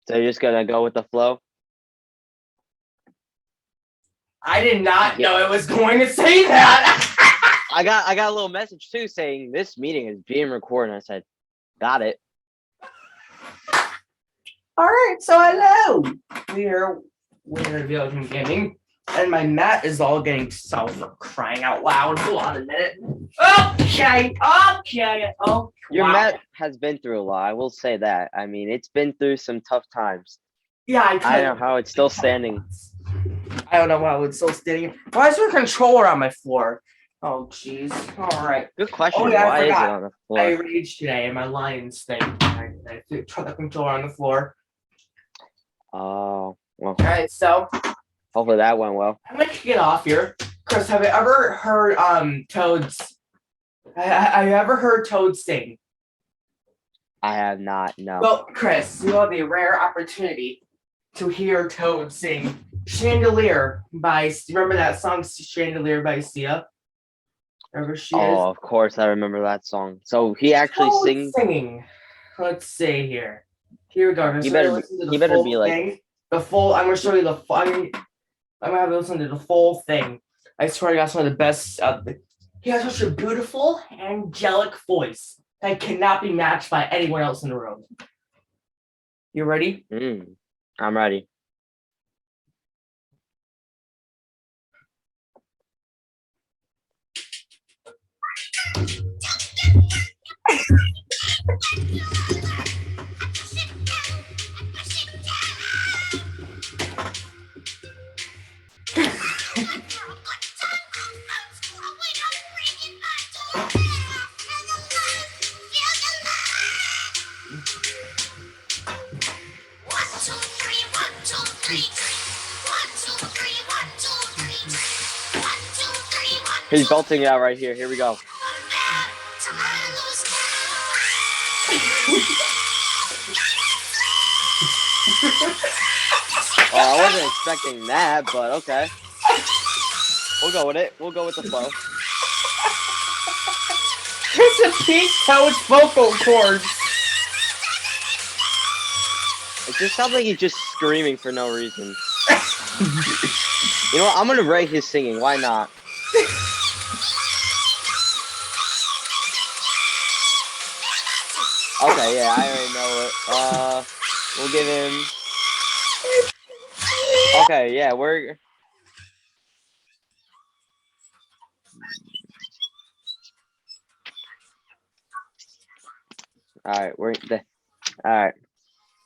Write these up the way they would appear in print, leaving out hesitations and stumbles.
So you're just gonna go with the flow? I did not know it was going to say that. I got a little message too saying this meeting is being recorded. I said, got it. All right, so hello. We're Video Gaming, and my mat is all getting so for crying out loud. Hold on a minute. Okay. Oh, Your wow. mat has been through a lot. I will say that. I mean, it's been through some tough times. Yeah, I don't know how it's still standing. I don't know how it's still standing. Why is there a controller on my floor? Oh, jeez. All right. Good question. Oh, yeah, Why I is it forgot. on the I floor? raged today in my Lions thing. I threw the controller on the floor. Oh, well. All right, so Hopefully that went well. I'm gonna kick it off here. Chris, have you ever heard Toads? Have you ever heard Toad sing? I have not. No. Well, Chris, you have a rare opportunity to hear Toad sing "Chandelier" by. Remember that song "Chandelier" by Sia? Wherever she is. Oh, of course I remember that song. So he actually Toad sings. singing. Let's see here. Here we go. I'm He gonna better listen to he the better full be like. thing. The full. I'm gonna show you the. I'm gonna have to listen to the full thing. I swear to God, it's one of the best. He has such a beautiful, angelic voice that cannot be matched by anyone else in the room. You ready? I'm ready. He's belting it out right here. Here we go. I wasn't expecting that, but okay. We'll go with it. We'll go with the flow. It's a Pete Toad's vocal cords. It just sounds like he's just screaming for no reason. You know what? I'm gonna rate his singing. Why not? Okay, yeah, I already know it. We'll give him. Okay, yeah, we're. All right, all right.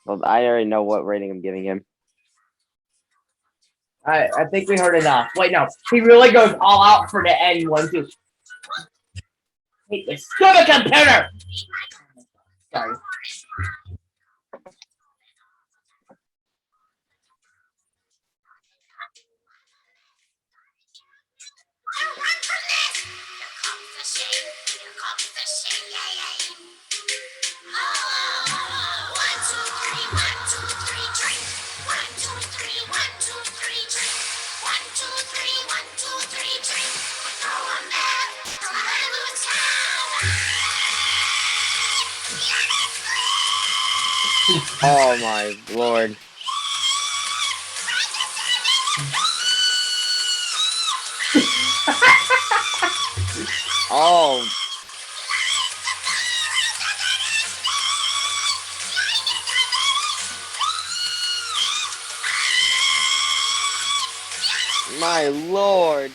Well, I already know what rating I'm giving him. I think we heard enough. Wait, no. He really goes all out for the end one, too. Hate this stupid computer! Sorry. Oh my lord. Oh. My lord.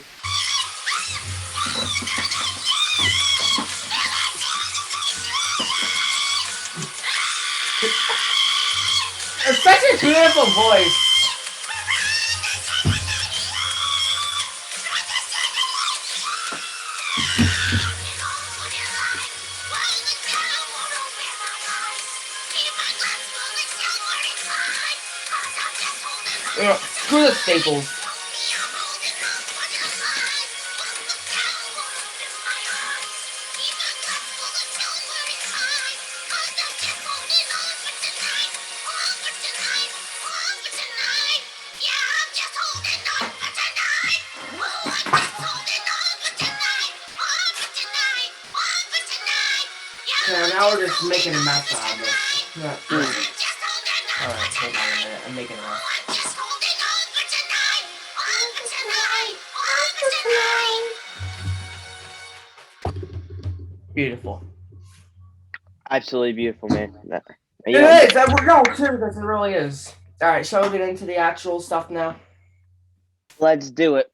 It's such a beautiful voice. Screw the staples. Yeah, now we're just making a mess out of this. Alright, hold on a minute. I'm making it. Beautiful. Absolutely beautiful, man. It is. No, seriously, it really is. All right, shall we get into the actual stuff now? Let's do it.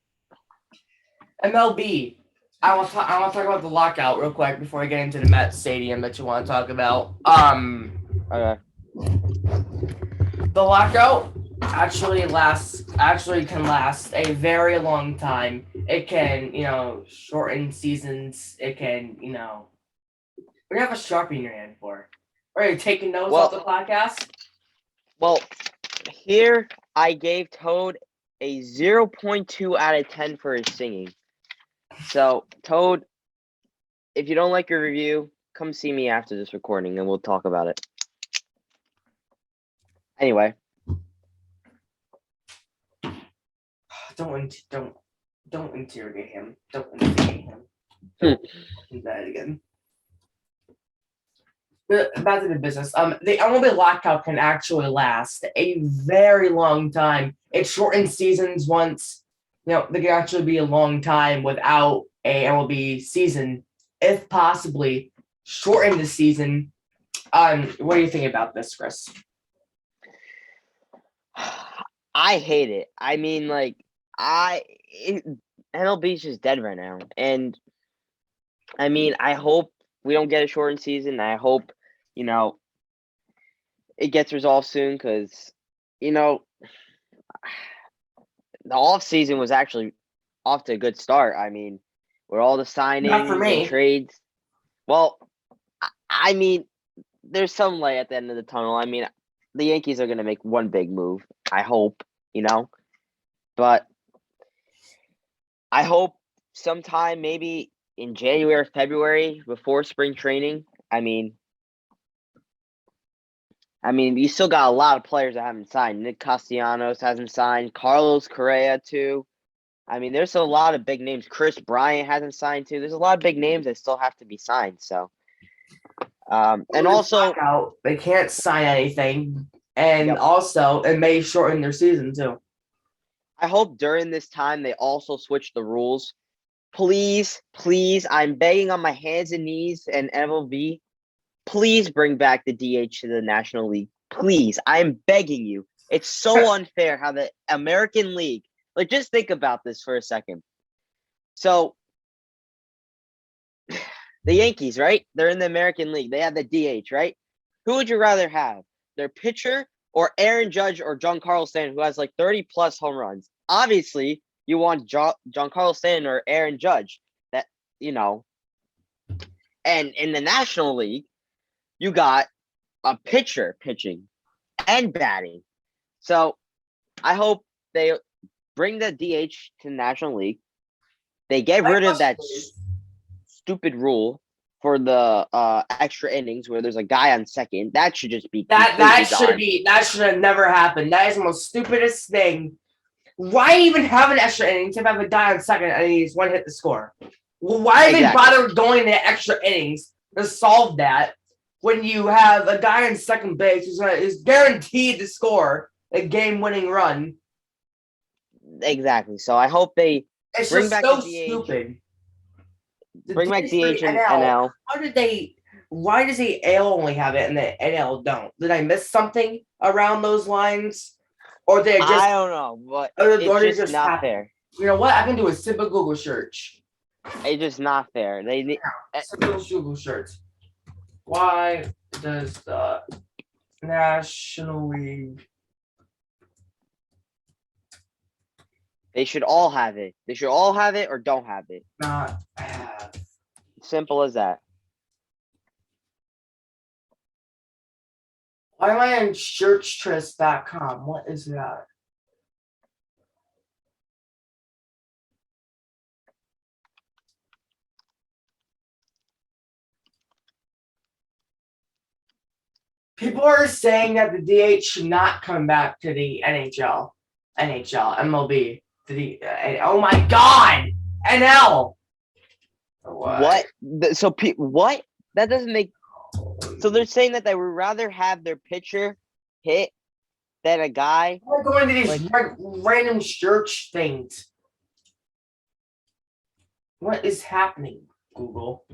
MLB. I want to talk about the lockout real quick before I get into the Met Stadium that you want to talk about. Okay. The lockout actually can last a very long time. It can, shorten seasons. It can, what do you have a Sharpie in your hand for? Are you taking notes off the podcast? Well, here I gave Toad a 0.2 out of 10 for his singing. So, Toad, if you don't like your review, come see me after this recording and we'll talk about it. Anyway. Don't interrogate him. Don't interrogate him. Don't do that again. But back to the business. The MLB lockout can actually last a very long time. It shortens seasons once. They can actually be a long time without a MLB season, if possibly shorten the season. What do you think about this, Chris? I hate it. I mean, MLB's just dead right now. And I mean, I hope we don't get a shortened season. I hope, it gets resolved soon because, the off season was actually off to a good start. I mean, with all the signings and trades. Well, I mean, there's some light at the end of the tunnel. I mean, the Yankees are going to make one big move. I hope, but I hope sometime maybe in January or February before spring training. I mean, you still got a lot of players that haven't signed. Nick Castellanos hasn't signed. Carlos Correa too. I mean, there's a lot of big names. Chris Bryant hasn't signed too. There's a lot of big names that still have to be signed. So, and also they can't sign anything, and also it may shorten their season too. I hope during this time they also switch the rules. Please, I'm begging on my hands and knees and MLB. Please bring back the DH to the National League. Please, I'm begging you. It's so unfair how the American League, just think about this for a second. So, the Yankees, right? They're in the American League. They have the DH, right? Who would you rather have? Their pitcher or Aaron Judge or Giancarlo Stanton, who has 30-plus home runs? Obviously, you want Giancarlo Stanton or Aaron Judge. And in the National League, you got a pitcher pitching and batting. So I hope they bring the DH to the National League. They get rid of that stupid rule for the extra innings where there's a guy on second. That should just be that should have never happened. That is the most stupidest thing. Why even have an extra innings if I have a guy on second and he's one hit to score? Why even bother going to extra innings to solve that when you have a guy on second base who is guaranteed to score a game-winning run? Exactly. So I hope they bring back the DH. Stupid. Bring back DH and NL. Why does the AL only have it and the NL don't? Did I miss something around those lines? Or they just I don't know, but it's just not fair. You know what? I can do a simple Google search. It's just not fair. They need simple Google search. Why does the National League? They should all have it. They should all have it or don't have it. Not have. Simple as that. Why am I on churchtrist.com? What is that? People are saying that the DH should not come back to the NHL, MLB. Oh my God, NL. What? So what? That doesn't make. So they're saying that they would rather have their pitcher hit than a guy. I'm going to these random church things. What is happening, Google?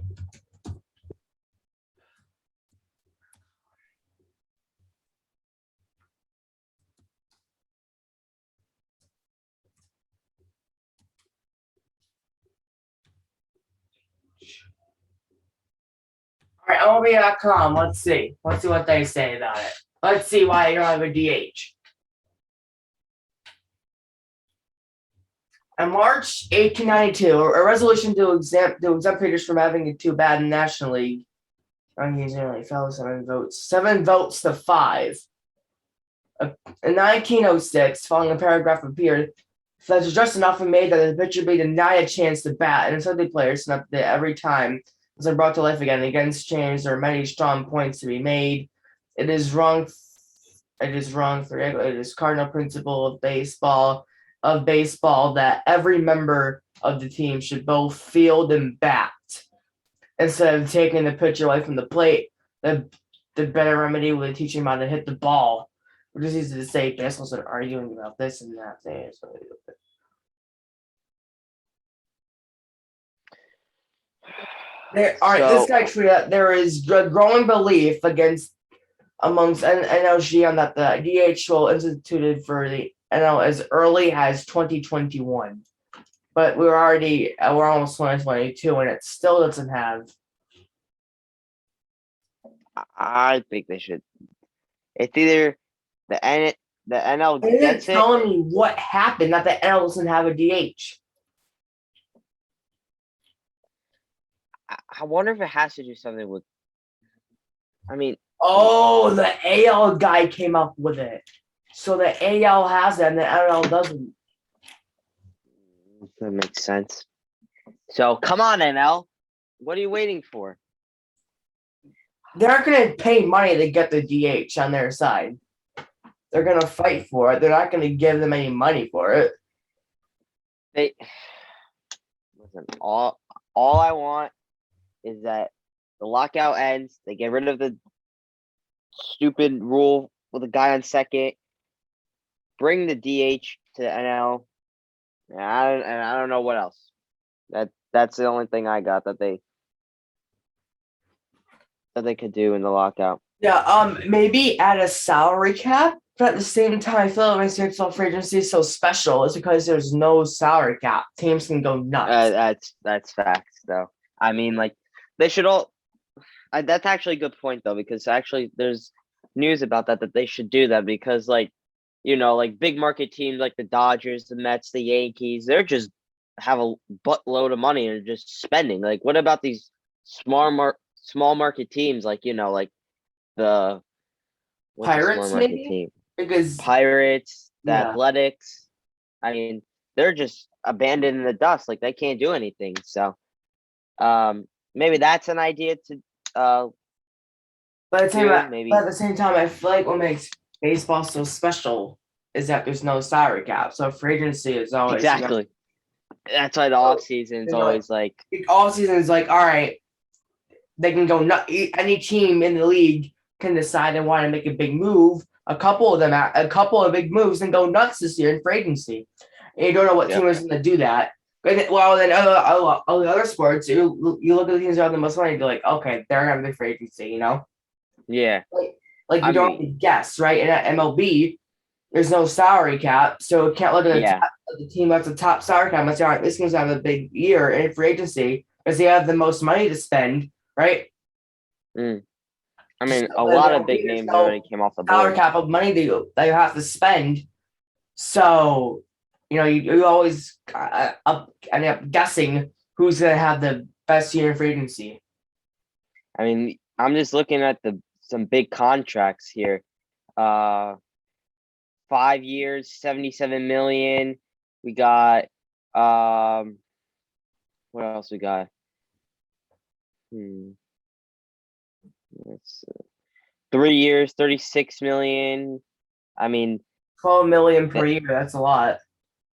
All right, MLB.com. Let's see. Let's see what they say about it. Let's see why you don't have a DH. In March 1892, a resolution to exempt pitchers from having it too bad in the National League. Usually fell 7 votes to 5. In 1906, following a paragraph appeared that was just enough and made that the pitcher be denied a chance to bat, and so the players snapped it every time was brought to life again. Against change, there are many strong points to be made. It is wrong. It is cardinal principle of baseball that every member of the team should both field and bat. Instead of taking the pitcher away from the plate, the better remedy would be teaching him how to hit the ball. Which is easy to say. Baseballs are arguing about this and that thing. This guy tweeted there is a growing belief amongst NLG on that the DH will instituted for the NL as early as 2021. But we're almost 2022 and it still doesn't have. I think they should. It's either the NL gets it. Telling me what happened that the NL doesn't have a DH. I wonder if it has to do something with. I mean. Oh, the AL guy came up with it. So the AL has it and the NL doesn't. That makes sense. So come on, NL. What are you waiting for? They're not going to pay money to get the DH on their side. They're going to fight for it. They're not going to give them any money for it. Listen. All I want is that the lockout ends. They get rid of the stupid rule with a guy on second. Bring the DH to the NL. And I don't know what else. That's the only thing I got that they could do in the lockout. Yeah, maybe add a salary cap, but at the same time, I feel like baseball free agency is so special. It's because there's no salary cap. Teams can go nuts. That's facts, though. I mean, like they should all. That's actually a good point, though, because actually there's news about that they should do that because, like, you know, like big market teams like the Dodgers, the Mets, the Yankees, they're just have a buttload of money and just spending. Like, what about these small market teams? Like, you know, like the Pirates, maybe team? Because Pirates, the Athletics. I mean, they're just abandoned in the dust. Like they can't do anything. So, maybe that's an idea to. But at the same time, I feel like what makes baseball so special is that there's no salary cap. So free agency is always exactly. That's why the off season is always like. Off season is like, all right, they can go nut. Any team in the league can decide they want to make a big move. A couple of big moves and go nuts this year in free agency. And you don't know what team is going to do that. Well, then other sports, you look at the teams that have the most money, you're like, okay, they're going to be free agency, you know? Yeah. Like you don't have to guess, right? And at MLB, there's no salary cap, so you can't look at the team that's the top salary cap and say, all right, this team's going to have a big year in free agency because they have the most money to spend, right? I mean, a lot of big names already came off the board. Salary cap of money that you have to spend. So, you know, you always end up guessing who's going to have the best year in free agency. I mean, I'm just looking at some big contracts here. 5 years, $77 million. We got what else we got? It's 3 years, $36 million. I mean, $12 million per year. That's a lot.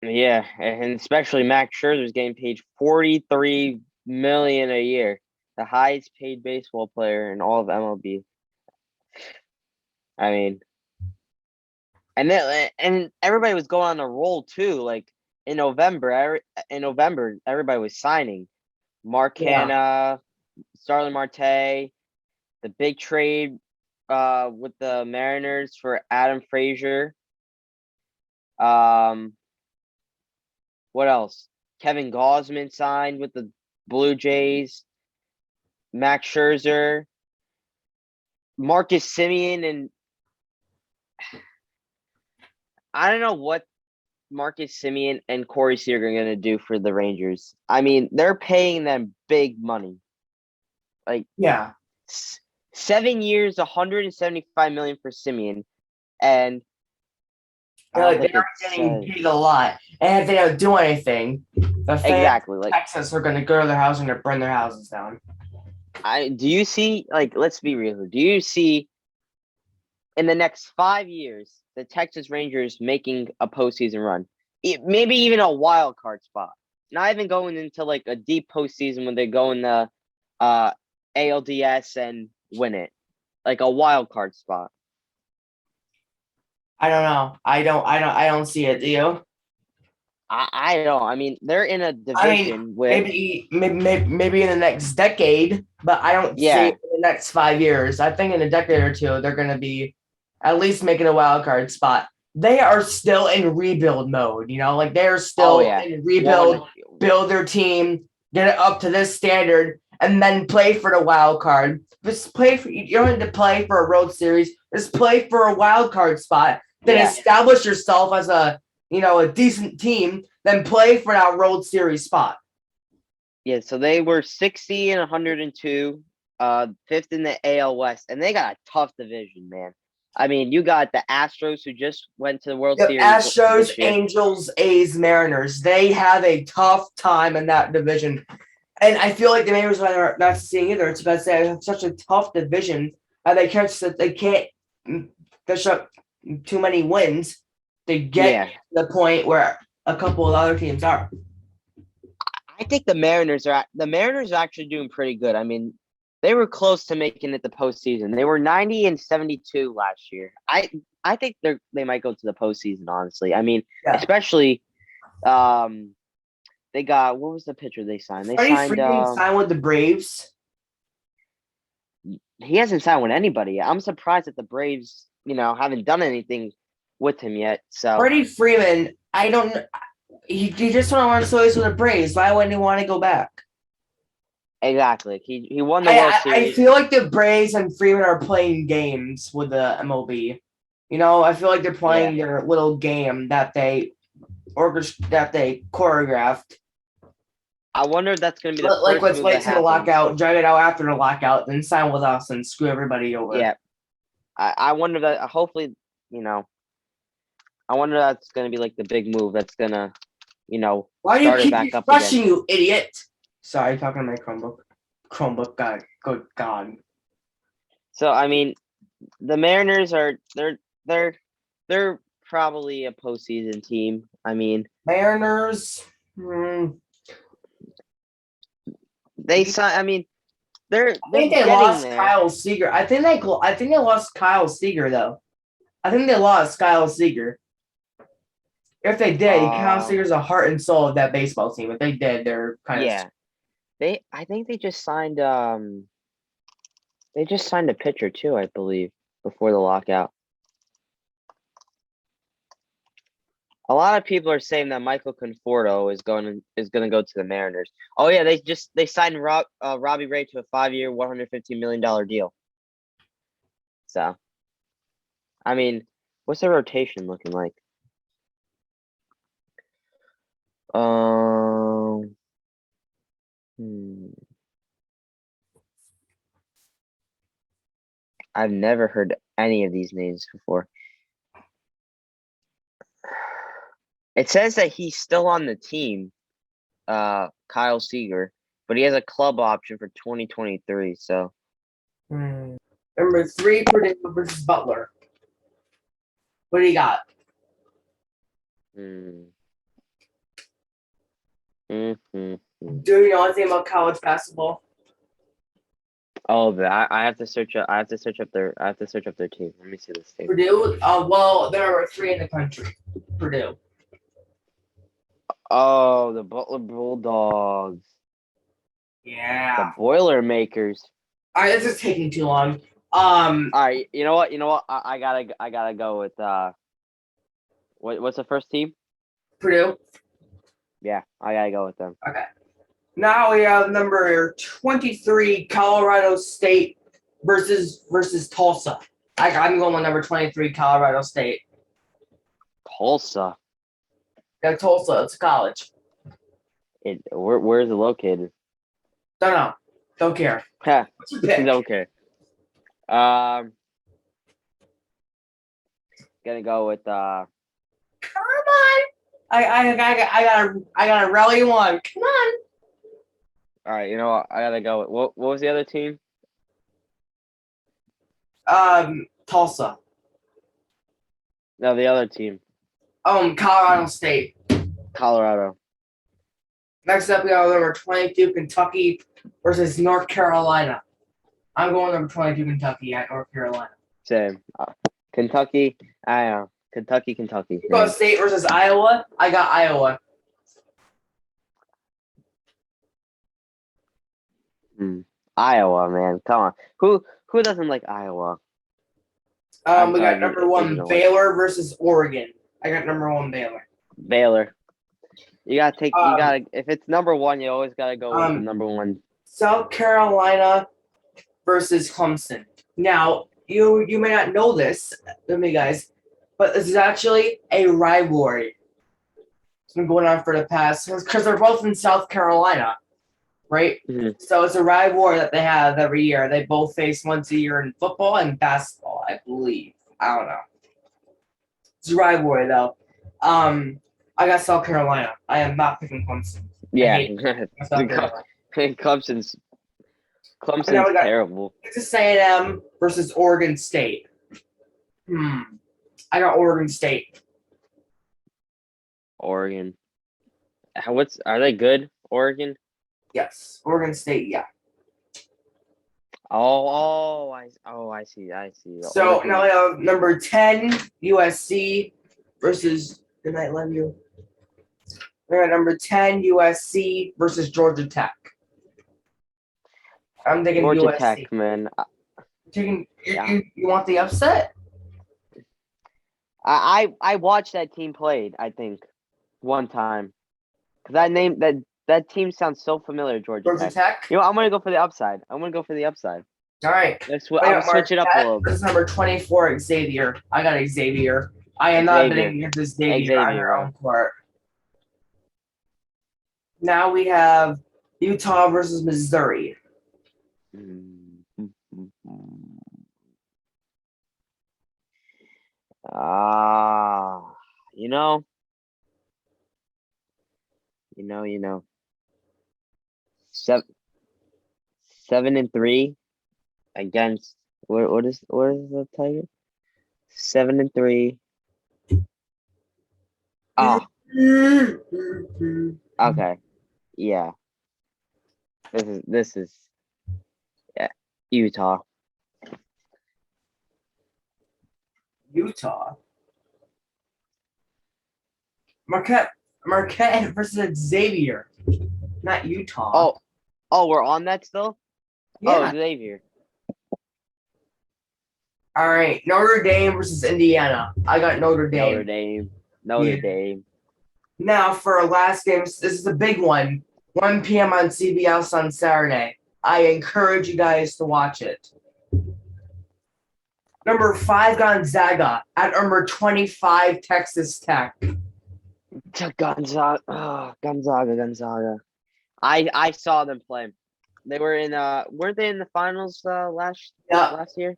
Yeah, and especially Max Scherzer's getting paid $43 million a year, the highest paid baseball player in all of MLB. I mean, and everybody was going on a roll too. Like in November, everybody was signing Mark Yeah. Hanna, Starling Marte, the big trade with the Mariners for Adam Frazier. What else? Kevin Gausman signed with the Blue Jays. Max Scherzer, Marcus Semien, and I don't know what Marcus Semien and Corey Seager are going to do for the Rangers. I mean, they're paying them big money. Like, Yeah. 7 years, $175 million for Semien, and They're like they're getting paid a lot, and if they don't do anything, the fans exactly like Texas are going to go to their house and burn their houses down. Do you see, like, let's be real. Do you see in the next 5 years the Texas Rangers making a postseason run? Maybe even a wild card spot. Not even going into like a deep postseason when they go in the ALDS and win it. Like a wild card spot. I don't know. I don't see it. Do you? I don't. I mean, they're in a division with maybe in the next decade, but I don't see it in the next 5 years. I think in a decade or two, they're going to be at least making a wild card spot. They are still in rebuild mode, like they're still in rebuild, build their team, get it up to this standard, and then play for the wild card. Just you don't need to play for a World Series. Just play for a wild card spot. Then establish yourself as a decent team, then play for that World Series spot. Yeah, so they were 60 and 102, fifth in the AL West, and they got a tough division, man. I mean, you got the Astros who just went to the World Series. Astros, Angels, A's, Mariners. They have a tough time in that division. And I feel like the Mariners are not seeing either. It's because they have such a tough division and they can't fish up too many wins to get to the point where a couple of other teams are. I think the Mariners are actually doing pretty good. I mean, they were close to making it the postseason. They were 90 and 72 last year. I think they might go to the postseason, honestly. I mean, especially they got, what was the pitcher they signed? They signed with the Braves. He hasn't signed with anybody yet. I'm surprised that the Braves, haven't done anything with him yet. So Freddie Freeman, he just went on Solis with the Braves. Why wouldn't he want to go back? Exactly. He won the World Series. I feel like the Braves and Freeman are playing games with the MLB. I feel like they're playing their little game that they choreographed. I wonder if that's going to be the first let's wait till the lockout, drag it out after the lockout, then sign with us and screw everybody over. Yeah. I wonder that hopefully, I wonder that's going to be like the big move that's going to, why do you keep refreshing, you idiot? Sorry, talking to my Chromebook guy. Good God. So I mean, the Mariners are they're probably a postseason team. I mean, Mariners. They signed. I mean, I think they lost Kyle Seager. I think they lost Kyle Seager though. I think they lost Kyle Seager. If they did, Kyle Seager's the heart and soul of that baseball team. If they did, they're kind of I think they just signed a pitcher too, I believe, before the lockout. A lot of people are saying that Michael Conforto is going to go to the Mariners. Oh yeah, they signed Robbie Ray to a 5-year, $115 million deal. So, I mean, what's their rotation looking like? I've never heard any of these names before. It says that he's still on the team, Kyle Seager, but he has a club option for 2023. So, number 3, Purdue versus Butler. What do you got? Do you know anything about college basketball? Oh, I have to search up. I have to search up their. I have to search up their team. Let me see this team. Purdue. Well, there are 3 in the country. Purdue. Oh, the Butler Bulldogs. Yeah. The Boilermakers. All right, this is taking too long. All right, you know what? I gotta go with what's the first team? Purdue. Yeah, I gotta go with them. Okay. Now we have number 23, Colorado State versus Tulsa. I'm going with number 23, Colorado State. Tulsa. Yeah, Tulsa. It's a college. Where is it located? Don't know. Don't care. Ha. What's your pick? Don't care. Gonna go with Come on. I gotta rally one. Come on. All right, you know what? I gotta go with what was the other team? Tulsa. No, the other team. Colorado State. Colorado. Next up, we have number 22, Kentucky versus North Carolina. I'm going number 22, Kentucky at North Carolina. Same. Kentucky. I know. Kentucky. Go State versus Iowa. I got Iowa. Iowa, man. Come on. Who doesn't like Iowa? We got number 1, Baylor versus Oregon. I got number 1, Baylor. Baylor. You gotta take. You gotta. If it's number 1, you always gotta go with the number 1. South Carolina versus Clemson. Now, you may not know this, guys, but this is actually a rivalry. It's been going on for the past, because they're both in South Carolina, right? Mm-hmm. So it's a rivalry that they have every year. They both face once a year in football and basketball, I believe. I don't know. It's a rivalry, though. I got South Carolina. I am not picking Clemson. Yeah. Clemson's terrible. Texas A&M versus Oregon State. I got Oregon State. Oregon. Are they good? Oregon? Yes. Oregon State, yeah. I see. So Oregon. now we have number 10, USC versus good night, love you. We got number 10, USC versus Georgia Tech. I'm thinking Georgia USC. Tech, man. You want the upset? I watched that team played, I think, one time. Because that team sounds so familiar, Georgia Tech. You know, I'm gonna go for the upside. All right. I'll switch it up a little bit. This is number 24, Xavier. I got Xavier. I am not betting against Xavier on their own court. Now we have Utah versus Missouri. You know. 7-3 against what is the Tiger? 7-3. Oh. Okay. Yeah. This is Utah. Marquette versus Xavier. Not Utah. Oh, we're on that still? Yeah. Oh, Xavier. All right. Notre Dame versus Indiana. I got Notre Dame. Notre Dame. Now for our last game, this is a big one. 1 p.m. on CBS on Saturday. I encourage you guys to watch it. Number 5, Gonzaga at number 25, Texas Tech. Gonzaga. I saw them play. They were in weren't they in the finals last year?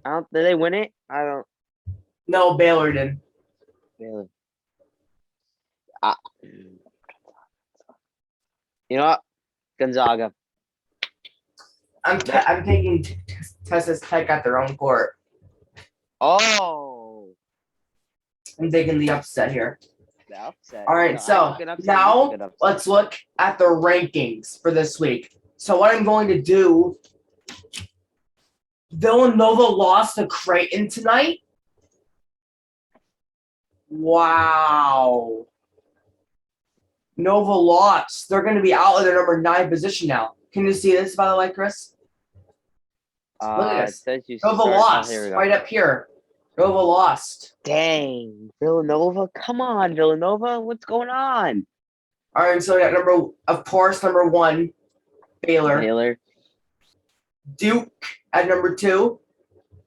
Did they win it? I don't. No, Baylor did. Baylor. You know what? Gonzaga. I'm taking Texas Tech at their own court. Oh. I'm taking the upset here. The upset. All right, so now let's look at the rankings for this week. So what I'm going to do Villanova lost to Creighton tonight? Wow. Nova lost. They're going to be out of their number 9 position now. Can you see this, by the way, Chris? Look at this. Nova lost right up here. Nova lost. Dang. Villanova? Come on, Villanova. What's going on? All right, so we got number 1, Baylor. Duke at number 2.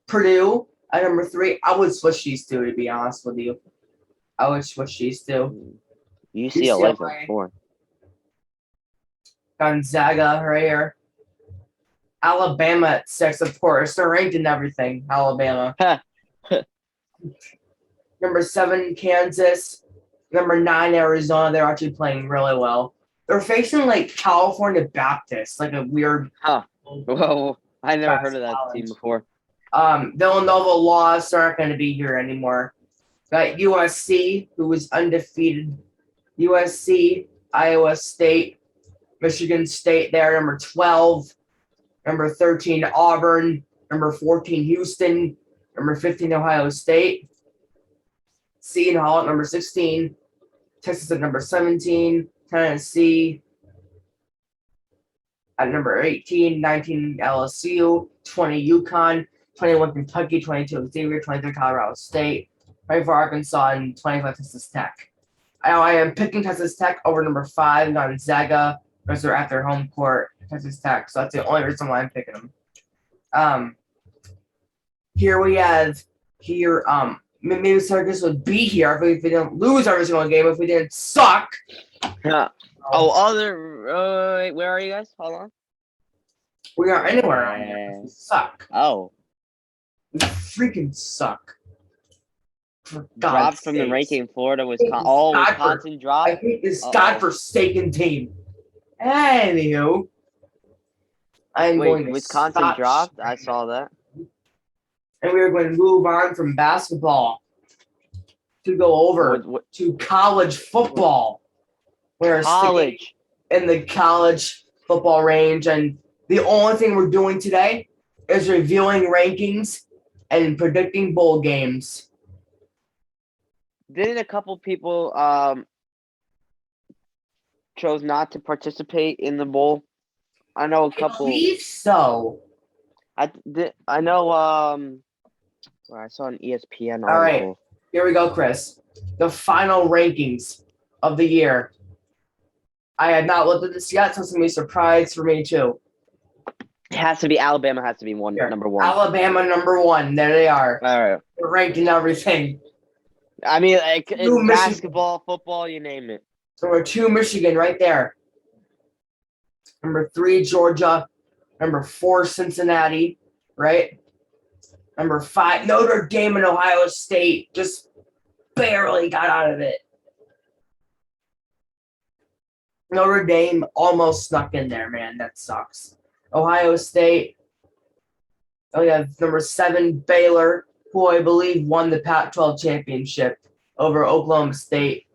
Purdue at number 3. I would switch these two, to be honest with you. I would switch these two. UCLA at 4. Gonzaga right here. Alabama at 6, of course. They're ranked in everything, Alabama. Number 7, Kansas. Number 9, Arizona. They're actually playing really well. They're facing like California Baptist, like a weird. Whoa, I never heard of that team before. Villanova lost. They're not going to be here anymore. Got USC, who was undefeated. USC, Iowa State, Michigan State there, number 12. Number 13, Auburn. Number 14, Houston. Number 15, Ohio State. Seton Hall at number 16. Texas at number 17. Tennessee at number 18. 19, LSU. 20, UConn. 21, Kentucky. 22, Xavier. 23, Colorado State. 24, Arkansas. And 25, Texas Tech. I am picking Texas Tech over number 5, Gonzaga, because they're at their home court, Texas Tech. So that's the only reason why I'm picking them. Here we have maybe Syracuse would be here if we didn't lose every single game, if we didn't suck. Yeah. Where are you guys? Hold on. We are anywhere around here. We suck. Oh. We freaking suck. Dropped from the ranking. Florida, Wisconsin. Wisconsin dropped. I hate this godforsaken team. Anywho, I'm going to Wisconsin dropped. I saw that. And we are going to move on from basketball to go over to college football. We're college in the college football range, and the only thing we're doing today is reviewing rankings and predicting bowl games. Didn't a couple people chose not to participate in the bowl? I know a couple. I believe so. I know. I saw an ESPN article. All right, here we go, Chris. The final rankings of the year. I have not looked at this yet, so it's gonna be a surprise for me too. It has to be Alabama. Has to be number 1. Alabama number 1. There they are. All right. They're ranked in everything. I mean, like basketball, football, you name it. Number 2, Michigan, right there. Number 3, Georgia. Number 4, Cincinnati, right? Number 5, Notre Dame and Ohio State. Just barely got out of it. Notre Dame almost snuck in there, man. That sucks. Ohio State. Oh, yeah, number 7, Baylor, who I believe won the Pac-12 championship over Oklahoma State.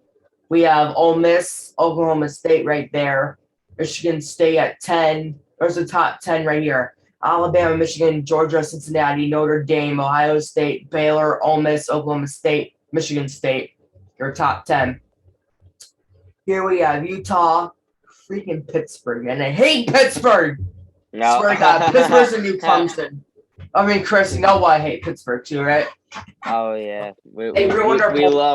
We have Ole Miss, Oklahoma State right there. Michigan State at 10. There's the top 10 right here. Alabama, Michigan, Georgia, Cincinnati, Notre Dame, Ohio State, Baylor, Ole Miss, Oklahoma State, Michigan State. Your top 10. Here we have Utah, freaking Pittsburgh, and I hate Pittsburgh. No. Swear to God, Pittsburgh's a new Clemson. I mean, Chris, you know why I hate Pittsburgh too, right? Oh yeah, we love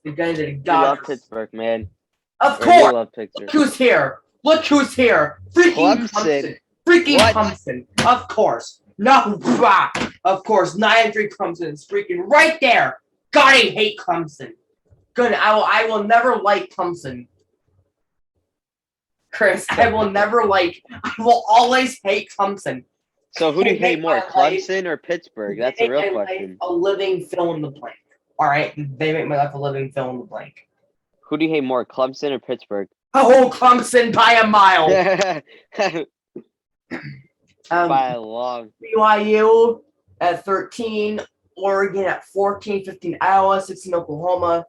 Pittsburgh, man. Of course. Love Pittsburgh. Look who's here. Look who's here. Freaking Clemson. Freaking Clemson. Of course. No, of course. 9-3 Clemson is freaking right there. God, I hate Clemson. Good. I will never like Clemson. Chris, I will always hate Clemson. So who do you hate more, Clemson or Pittsburgh? That's a real question. A living fill in the blank. All right, they make my life a living fill in the blank. Who do you hate more, Clemson or Pittsburgh? Oh, Clemson by a mile. By a long. BYU at 13, Oregon at 14, 15 Iowa, 16 Oklahoma.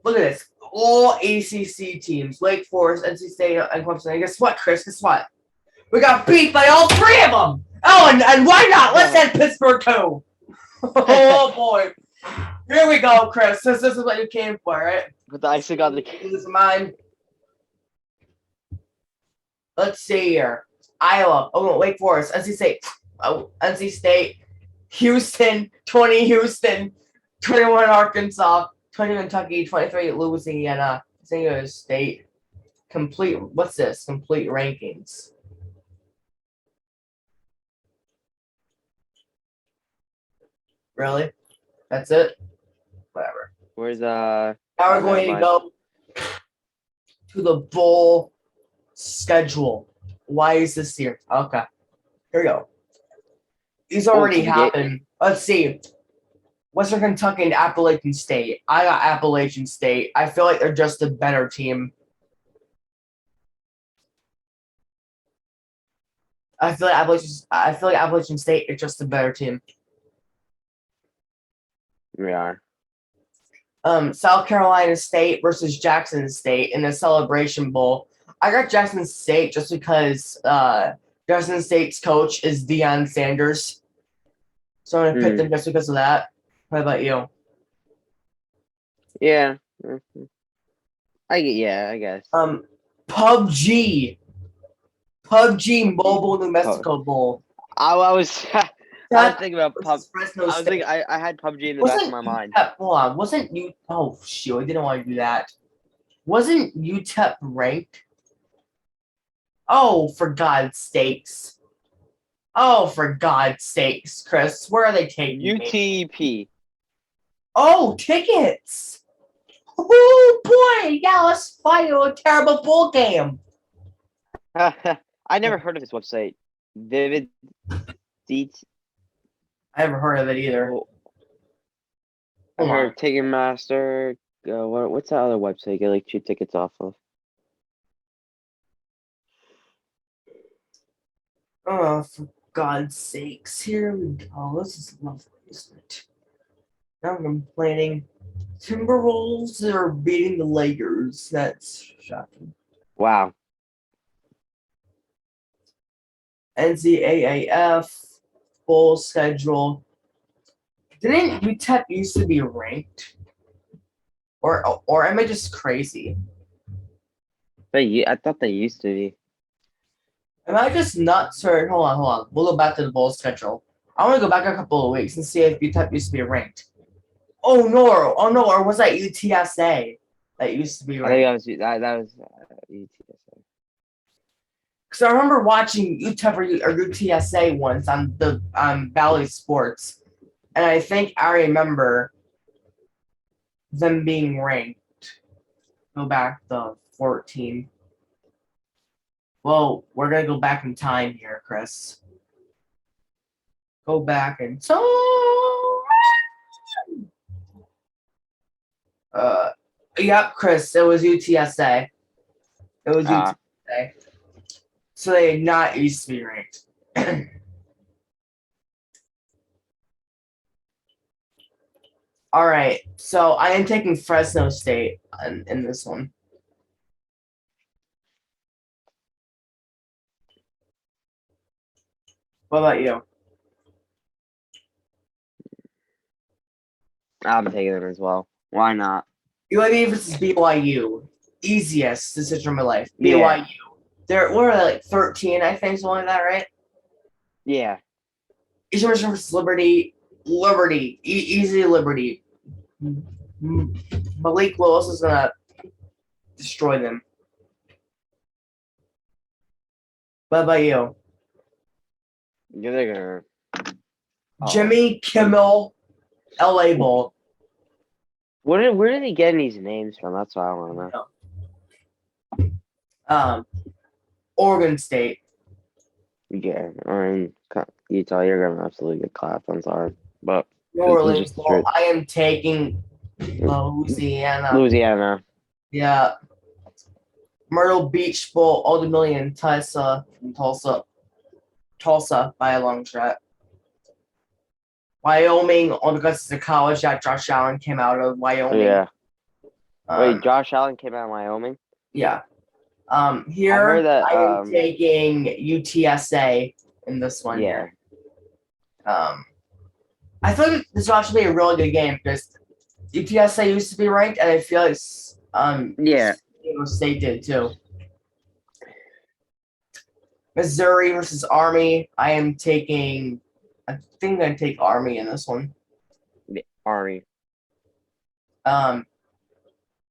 Look at this. All ACC teams, Wake Forest, NC State, and Clemson. And guess what, Chris? Guess what? We got beat by all 3 of them. Oh, and why not? Let's add Pittsburgh too. Oh boy. Here we go, Chris. This is what you came for, right? Put the icing on the cake. This is mine. Let's see here. Iowa. Oh, Wake Forest. NC State. Oh, NC State. Houston. 20 Houston. 21 Arkansas. 20 Kentucky. 23 Louisiana. San Diego State. Complete. What's this? Complete rankings. Really? That's it? Whatever. Where's Now we're going to go to the bowl schedule. Why is this here? Okay. Here we go. These already happened. Let's see. Western Kentucky and Appalachian State. I got Appalachian State. I feel like they're just a better team. I feel like Appalachian State is just a better team. We are. South Carolina State versus Jackson State in the Celebration Bowl. I got Jackson State just because Jackson State's coach is Deion Sanders. So I'm going to pick them just because of that. How about you? Yeah. I guess. PUBG Mobile New Mexico Bowl. I was thinking about PUBG. I had PUBG in the back of my mind. Hold on. Wasn't you? Oh shoot! I didn't want to do that. Wasn't UTEP ranked? Oh, for God's sakes! Oh, for God's sakes, Chris, where are they taking UTEP? Me? Oh, tickets! Oh boy! Yeah, let's fight a terrible bowl game. I never heard of this website. Vivid Seats. I never heard of it either. I heard Ticketmaster. What's that other website you get like cheap tickets off of? Oh, for God's sakes. Here we go. This is lovely, isn't it? Now I'm complaining. Timberwolves are beating the Lakers. That's shocking. Wow. NCAAF bowl schedule. Didn't UTEP used to be ranked? Or am I just crazy? I thought they used to be. Am I just nuts? Or hold on. We'll go back to the bowl schedule. I want to go back a couple of weeks and see if UTEP used to be ranked. Oh no! Or was that UTSA that used to be ranked? I think that was UTSA. Because I remember watching UTEP or UTSA once on the Valley Sports, and I think I remember them being ranked. Go back to 14. Well, we're gonna go back in time here, Chris. Go back in time. Yep, Chris. It was UTSA. It was UTSA. So they had not used to be ranked. All right. So I am taking Fresno State in this one. What about you? I'm taking them as well. Why not? UAB versus BYU. Easiest decision of my life. BYU. They're like 13, I think, something like that, right? Yeah. Eastern Michigan versus Liberty. Easy Liberty. Malik Willis is gonna destroy them. What about you? Yeah, they're gonna. Jimmy Kimmel, LA Bowl. Where did he get these names from? That's what I want to know. Oregon State. Yeah, or Utah. You're gonna absolutely get clapped. I'm sorry, but New Orleans Bowl. I am taking Louisiana. Yeah. Myrtle Beach Bowl, Old Dominion, Tulsa by a long shot. Wyoming, all because it's a college that Josh Allen came out of. Wyoming. Yeah. Wait, Josh Allen came out of Wyoming? Yeah. Here I am taking UTSA in this one Yeah. here. I feel like this will actually be a really good game because UTSA used to be ranked, and I feel like Yeah. State did too. Missouri versus Army. I think I'm gonna take Army in this one. The Army.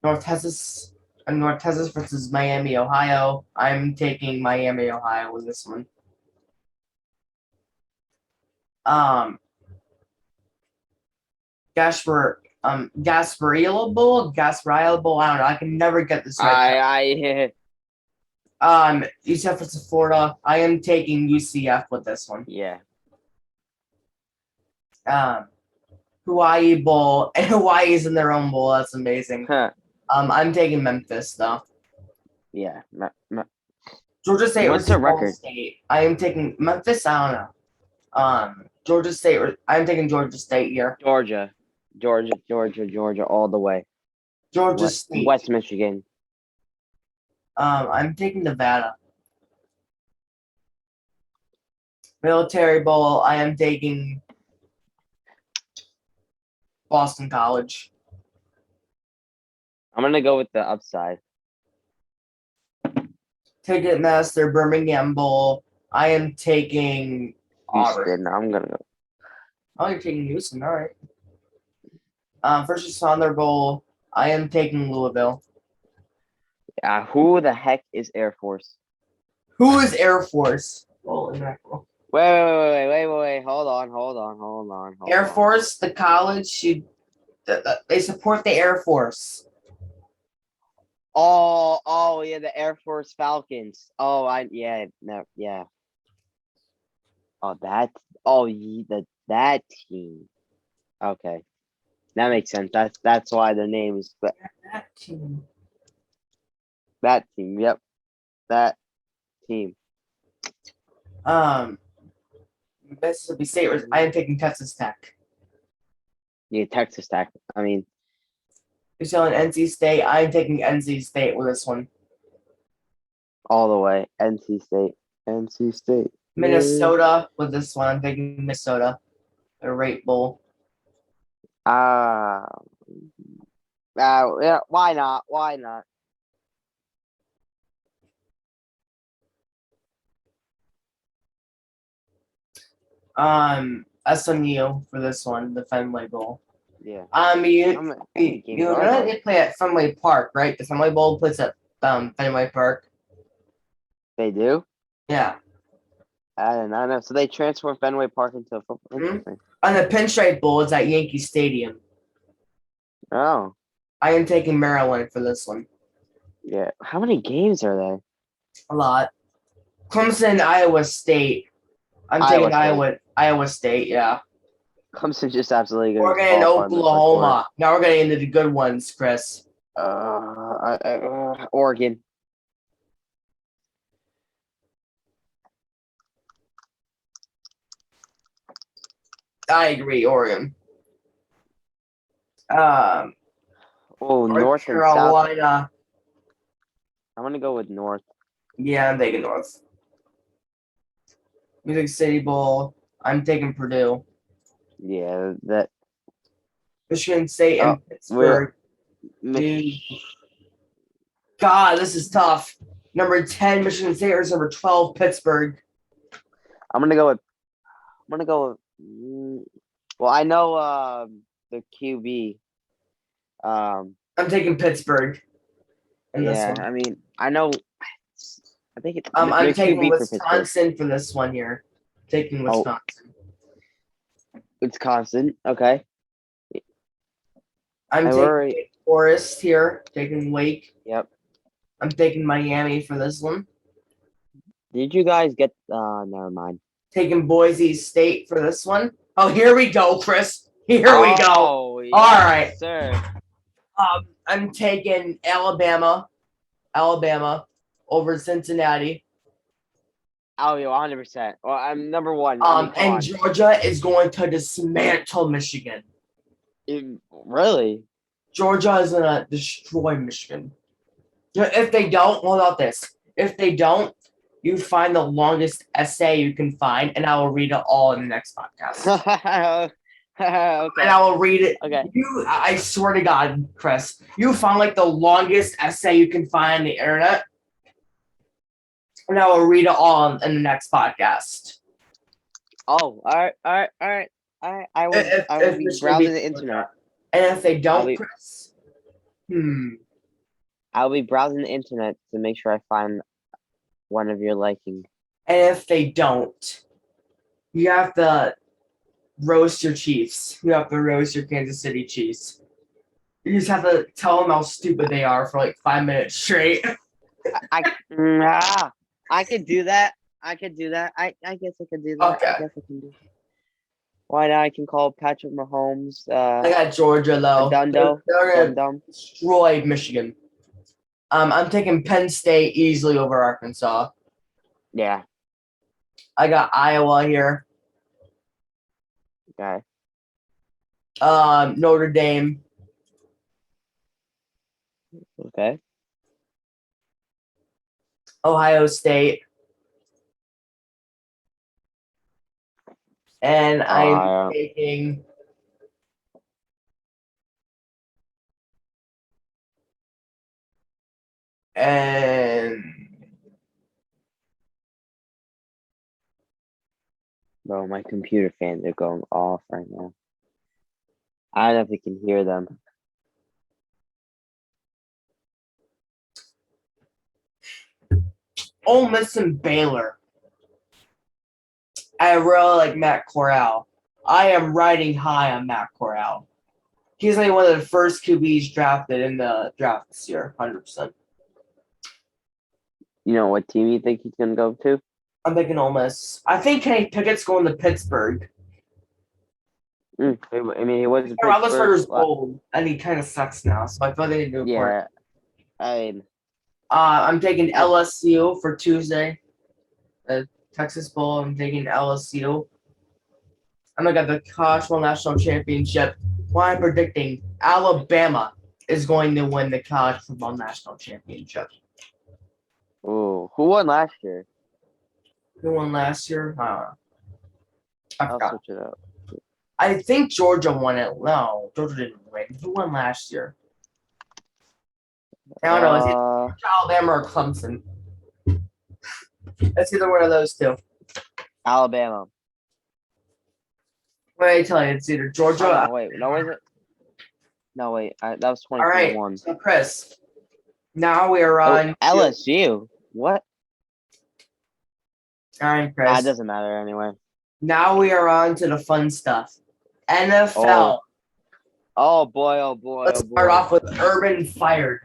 North Texas versus Miami, Ohio. I'm taking Miami, Ohio in this one. Gasparilla Bowl. I don't know. I can never get this right. UCF versus Florida. I am taking UCF with this one. Yeah. Hawaii Bowl, and Hawaii's in their own bowl. That's amazing. Huh. I'm taking Memphis though. Yeah. Georgia State What's the versus record? State. I am taking Memphis. I don't know. Georgia State. I'm taking Georgia State here. Georgia, all the way. Georgia State. West Michigan. I'm taking Nevada. Military Bowl. I am taking Boston College. I'm gonna go with the upside. Ticketmaster Birmingham Bowl. I am taking Houston. I'm gonna go. Oh, you're taking Houston. All right. First Responder Bowl. I am taking Louisville. Yeah. Who the heck is Air Force? Who is Air Force? Oh, mackerel. Wait. Hold on. Air Force, the college, they support the Air Force. Oh, yeah, the Air Force Falcons. Oh, yeah. Oh, that team. Okay, that makes sense. That's why the name is that team. That team. Yep, that team. Mississippi State. I am taking Texas Tech. Yeah, Texas Tech. I mean, you're selling NC State. I am taking NC State with this one. All the way, NC State. Minnesota with this one. I'm taking Minnesota. The Rate Bowl. Yeah. Why not? SMU for this one, the Fenway Bowl. Yeah. They play at Fenway Park, right? The Fenway Bowl plays at Fenway Park. They do? Yeah. I don't know. So they transform Fenway Park into a football. Mm-hmm. And the Pinstripe Bowl is at Yankee Stadium. Oh. I am taking Maryland for this one. Yeah. How many games are there? A lot. Clemson, Iowa State. I'm taking Iowa State, yeah. Clemson just absolutely good. Oregon, Oklahoma. Now we're getting into the good ones, Chris. Oregon. I agree, Oregon. North Carolina. And South. I'm gonna go with North. Yeah, I'm taking North. Music City Bowl. I'm taking Purdue. Yeah, that. Michigan State and Pittsburgh. God, this is tough. Number 10, Michigan State versus number 12, Pittsburgh. I'm gonna go with. Well, I know the QB. I'm taking Pittsburgh. Yeah, I mean, I know. I think it's. I'm taking Wisconsin for this one here. Taking Wisconsin. Wisconsin, okay. I'm taking Forest here. Taking Wake. Yep. I'm taking Miami for this one. Did you guys get? Never mind. Taking Boise State for this one. Oh, here we go, Chris. Here we go. Yes, all right, sir. I'm taking Alabama over Cincinnati. Oh, yeah, 100%. Well, I'm number one. And Georgia is going to dismantle Michigan. Really? Georgia is going to destroy Michigan. If they don't, what about this? If they don't, You find the longest essay you can find, and I will read it all in the next podcast. Okay. And I will read it. Okay. I swear to God, Chris, you found like the longest essay you can find on the internet, and I will read it all in the next podcast. Oh, all right. I will be browsing the internet. And if they don't, Chris, I'll be browsing the internet to make sure I find one of your liking. And if they don't, you have to roast your Chiefs. You have to roast your Kansas City Chiefs. You just have to tell them how stupid they are for like 5 minutes straight. I could do that. I guess I could do that. Okay. I guess I can do that. Why not? I can call Patrick Mahomes. I got Georgia though. They're gonna destroy Michigan. I'm taking Penn State easily over Arkansas. Yeah. I got Iowa here. Okay. Notre Dame. Okay. Ohio State. And I'm taking Bro, my computer fans are going off right now. I don't know if you can hear them. Ole Miss and Baylor. I really like Matt Corral. I am riding high on Matt Corral. He's like one of the first QBs drafted in the draft this year, 100%. You know what team you think he's gonna go to? I'm thinking Ole Miss. I think Kenny Pickett's going to Pittsburgh. I mean, he was. Roethlisberger's old, and he kind of sucks now, so I feel like they need to do Yeah, I mean, I'm taking LSU for Tuesday. The Texas Bowl. I'm taking LSU. I'm gonna get the College World National Championship. Why I'm predicting Alabama is going to win the College Football National Championship. Ooh, who won last year? Who won last year? I I'll forgot. switch it up. I think Georgia won it. No, Georgia didn't win. Who won last year? I don't know. Is it Alabama or Clemson? It's either one of those two. Alabama. Wait, I tell you, it's either Georgia. Oh, wait, no, is it? No, wait, that was 2021. All right, so Chris. Now we are on LSU. What? All right, Chris. It doesn't matter anyway. Now we are on to the fun stuff. NFL. Oh boy. Let's start off with Urban fired.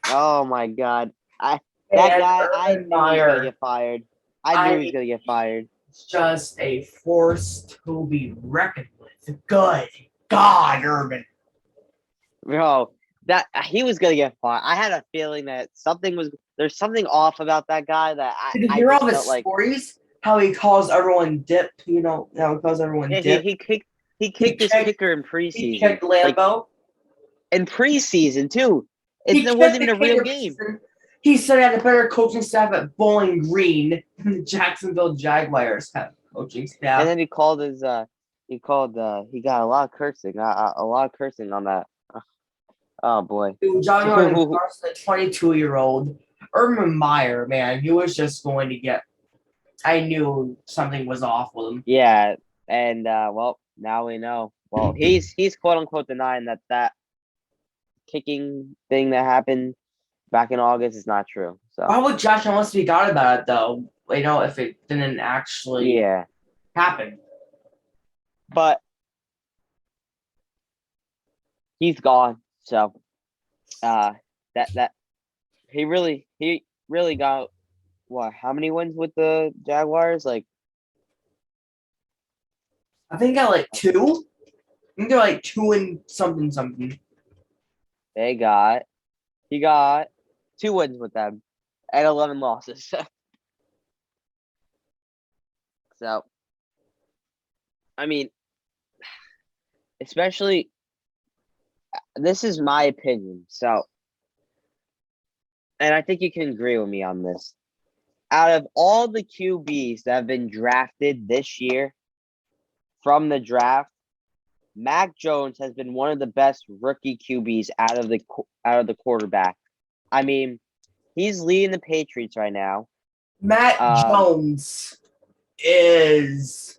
Oh my God. I knew he was gonna get fired. I knew he was gonna get fired. It's just a force to be reckoned with. Good God, Urban. Bro, that he was gonna get fired. I had a feeling that there's something off about that guy that Did you hear all the stories? How he calls everyone dip, you know, how he calls everyone dip. He kicked his kicker in preseason. He kicked Lambeau. In preseason too. It wasn't even a real game. He said he had a better coaching staff at Bowling Green than the Jacksonville Jaguars have coaching staff. And then he got a lot of cursing. A lot of cursing on that. Oh boy. Dude, John Carson, the 22-year-old. Urban Meyer, man, he was just going to get. I knew something was off with him. Yeah, and well, now we know. Well, he's quote unquote denying that kicking thing that happened back in August is not true. So why would Josh Allen speak out about it though? You know, if it didn't actually happen. But he's gone. So that he really got what? How many wins with the Jaguars? Like, I think I got like 2. I think they're like 2 and something. He got 2 wins with them and 11 losses. So, I mean, especially, this is my opinion. So, and I think you can agree with me on this. out of all the QBs that have been drafted this year from the draft, Mac Jones has been one of the best rookie QBs out of the quarterback. I mean, he's leading the Patriots right now. Mac Jones is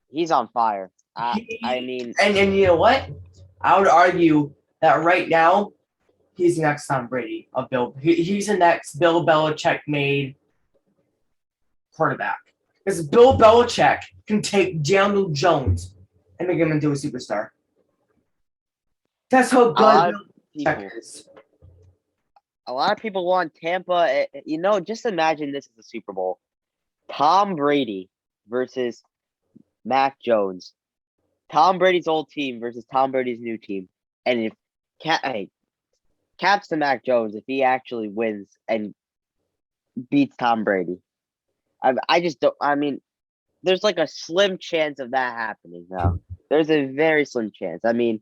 he's on fire. I mean, and you know what? I would argue that right now he's the next Tom Brady of Bill. He's the next Bill Belichick made quarterback. Because Bill Belichick can take Daniel Jones and make him into a superstar. That's how good Bill Belichick is. A lot of people want Tampa. Just imagine this is the Super Bowl. Tom Brady versus Mac Jones. Tom Brady's old team versus Tom Brady's new team. And if caps to Mac Jones if he actually wins and beats Tom Brady. I just don't. I mean, there's like a slim chance of that happening now. There's a very slim chance. I mean,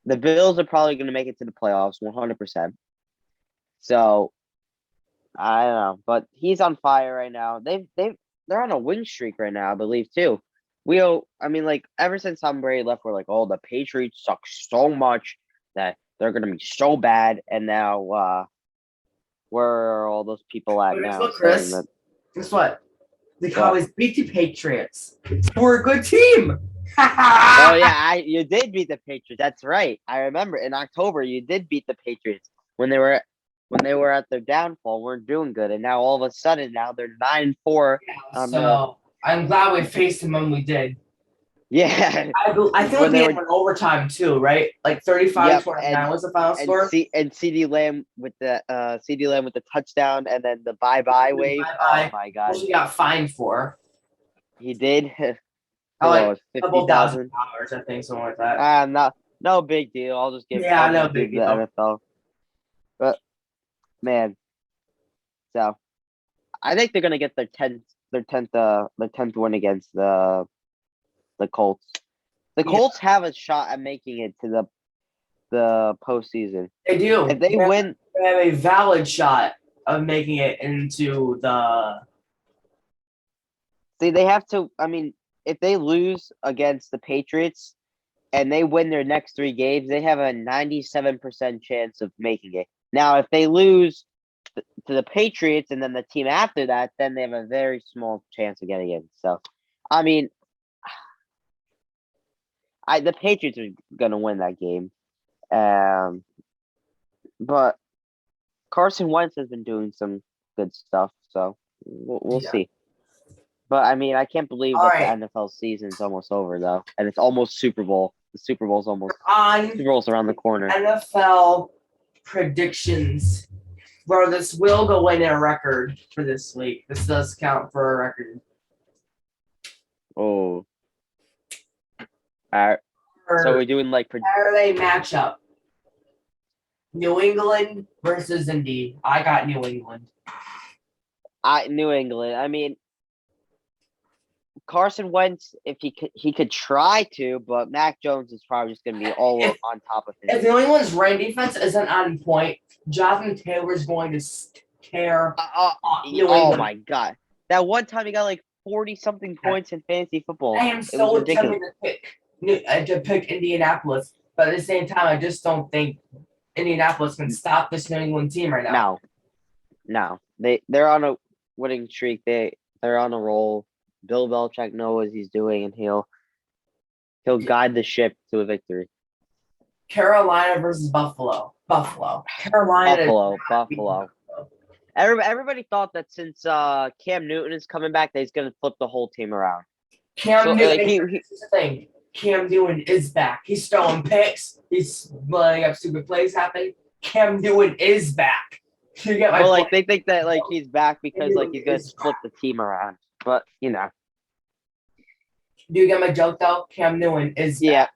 the Bills are probably going to make it to the playoffs 100%. So I don't know, but he's on fire right now. They're on a win streak right now, I believe too. Ever since Tom Brady left, we're like, oh, the Patriots suck so much that they're gonna be so bad. And now, where are all those people at now? Look, Chris, guess what? The Cowboys beat the Patriots. We're a good team. Oh yeah, you did beat the Patriots. That's right. I remember in October you did beat the Patriots when they were at their downfall. Weren't doing good, and now all of a sudden now they're 9-4. So I'm glad we faced them when we did. Yeah, I think we went overtime too, right? Like 35-29 was the final score. And CeeDee Lamb with the touchdown, and then the bye wave. Oh my God! Which he got fined for. He did. Like $50,000, I think, something like that. No big deal. I'll just give. No big deal. The NFL. But man, so I think they're gonna get their 10th win against the Colts. The Colts have a shot at making it to the postseason. They do. If they win, they have a valid shot of making it into the. See, they have to. I mean, if they lose against the Patriots and they win their next 3 games, they have a 97% chance of making it. Now, if they lose to the Patriots and then the team after that, then they have a very small chance of getting in. So, I mean, the Patriots are going to win that game. But Carson Wentz has been doing some good stuff, so we'll see. But, I mean, I can't believe that the NFL season's almost over, though. And it's almost Super Bowl. The Super Bowl's Super Bowl's around the corner. NFL predictions. Bro, this will go in a record for this week. This does count for a record. Oh. All right. So we're doing like Saturday matchup. New England versus Indy. I got New England. New England. I mean, Carson Wentz, if he could try to, but Mac Jones is probably just going to be all on top of him. If New England's run defense isn't on point, Jonathan Taylor's going to tear New England. Oh my God! That one time he got like 40-something points in fantasy football. I am so tempted to pick Indianapolis, but at the same time, I just don't think Indianapolis can stop this New England team right now. No, they're on a winning streak. They're on a roll. Bill Belichick knows what he's doing, and he'll guide the ship to a victory. Carolina versus Buffalo. Carolina. Buffalo. Everybody thought that since Cam Newton is coming back, that he's going to flip the whole team around. Cam Newton. Here's the thing. Cam Newton is back. He's throwing picks. He's letting up stupid plays happen. Cam Newton is back. You get my point? They think that he's back because he's going to flip the team around. But do you get my joke though? Cam Newton is back.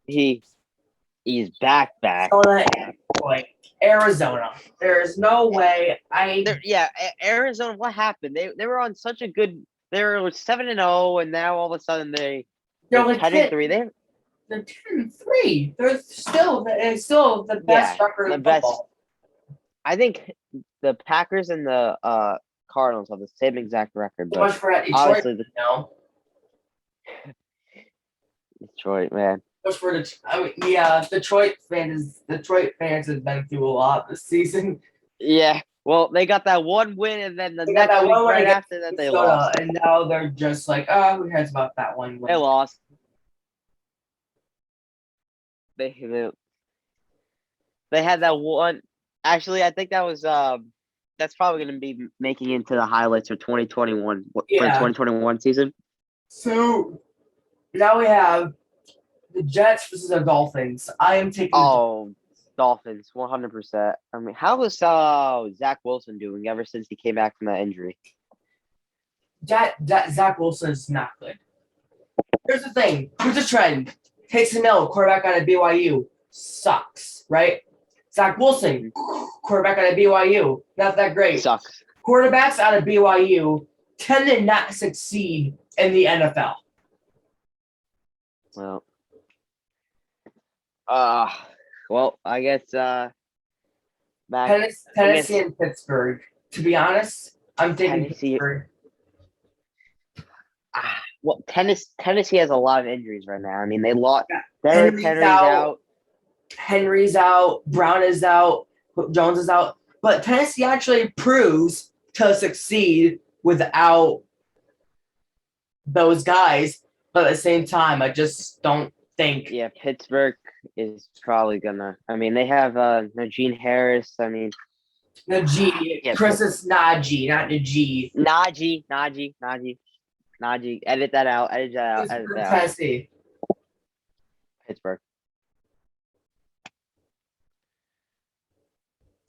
He's back. Arizona. There's no way Arizona. What happened? They were on such a good. They were 7-0, and now all of a sudden they're 10-3. They're 10-3. They're still the best record in football. I think the Packers and the Cardinals have the same exact record, So much but for that Detroit. obviously the No. Detroit, man. Much for the. I mean, yeah, Detroit fans have been through a lot this season. Yeah. Well, they got that one win, and then the They got next that week one win right against after that they Minnesota, lost. and now they're just like, oh, who cares about that one win? They lost. They had that one. Actually, I think that was that's probably going to be making into the highlights for 2021 for the 2021 season. So now we have the Jets versus the Dolphins. I am taking. Dolphins, 100%. I mean, how is Zach Wilson doing ever since he came back from that injury? Zach Wilson is not good. Here's the thing. Here's the trend. Taysom Hill, quarterback out of BYU, sucks, right? Zach Wilson, quarterback out of BYU, not that great. Sucks. Quarterbacks out of BYU tend to not succeed in the NFL. Well, I guess Tennessee and Pittsburgh. To be honest, I'm taking Pittsburgh. Well, Tennessee has a lot of injuries right now. I mean, they lost. Henry's out. Henry's out. Brown is out. Jones is out. But Tennessee actually proves to succeed without those guys. But at the same time, I just don't think. Yeah, Pittsburgh is probably gonna. I mean, they have Najee Harris. I mean, Najee. Yeah, Chris is Najee, not Najee. Najee. Edit that out. Tennessee. Pittsburgh.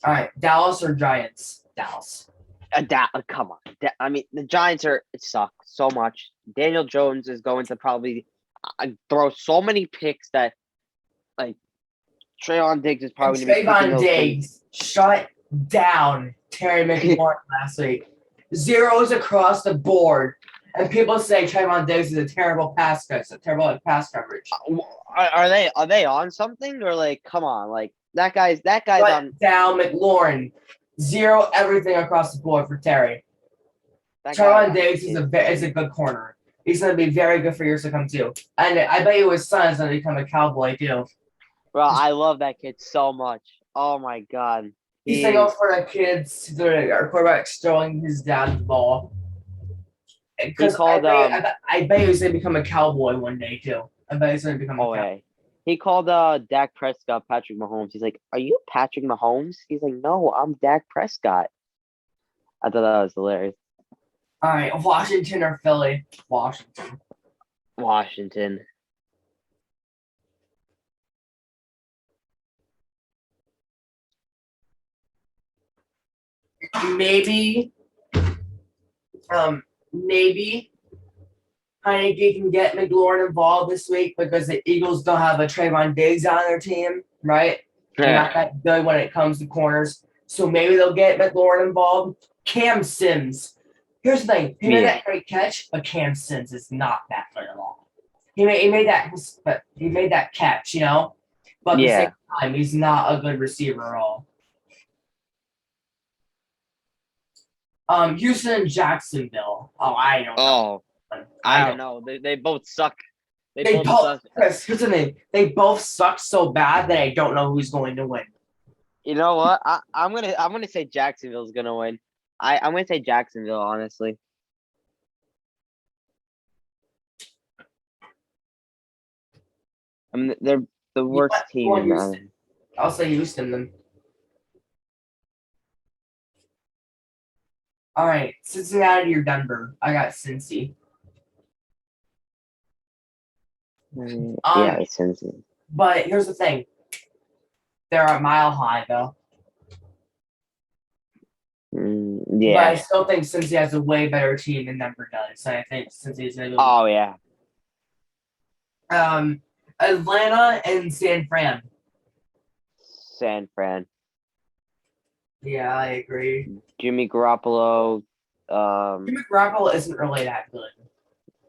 All right, Dallas or Giants? Dallas. Come on. I mean, the Giants suck so much. Daniel Jones is going to probably throw so many picks that, like, Trayvon Diggs is probably going to be. Trayvon Diggs shut down Terry McLaurin last week. Zeros across the board. And people say Trayvon Diggs is a terrible pass coverage. Are they on something, or like, come on, like that guy's on down McLaurin. Zero everything across the board for Terry. Trayvon Diggs is a good corner. He's going to be very good for years to come too. And I bet you his son is going to become a Cowboy too. Bro, I love that kid so much. Oh my god. He's thinking for the kids, our quarterback's throwing his dad the ball. Because I bet he's going to become a Cowboy one day too. I bet he's going to become a Cowboy. He called Dak Prescott Patrick Mahomes. He's like, "Are you Patrick Mahomes?" He's like, "No, I'm Dak Prescott." I thought that was hilarious. All right, Washington or Philly? Washington. Maybe Heineke can get McLaurin involved this week because the Eagles don't have a Trayvon Diggs on their team, right? Yeah. They're not that good when it comes to corners. So maybe they'll get McLaurin involved. Cam Sims. Here's the thing. He made that great catch, but Cam Sims is not that good at all. He made that catch, you know? But at the same time, he's not a good receiver at all. Houston and Jacksonville. Oh, I don't know. I don't know. They both suck. They both suck. Chris, here's the thing. They both suck so bad that I don't know who's going to win. You know what? I'm gonna say Jacksonville's gonna win. I'm gonna say Jacksonville, honestly. I mean, they're the worst team in the. I'll say Houston then. All right, Cincinnati or Denver? I got Cincy. Yeah, it's Cincy. But here's the thing. They're a mile high, though. Yeah. But I still think Cincy has a way better team than Denver does. And I think Cincy is going to go. Oh, yeah. Atlanta and San Fran. San Fran. Yeah, I agree. Jimmy Garoppolo. Jimmy Garoppolo isn't really that good.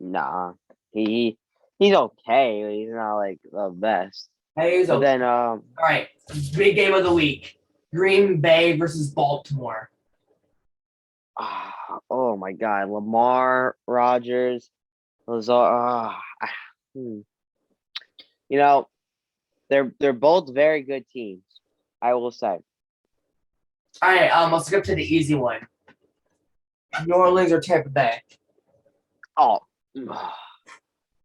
Nah. He's okay, but he's not like the best. Hey, he's okay. Then all right, big game of the week: Green Bay versus Baltimore. Oh my God, Lamar, Rogers, Lazar. Hmm. You know, they're both very good teams. I will say. All right, let's skip to the easy one. New Orleans or Tampa Bay? Oh,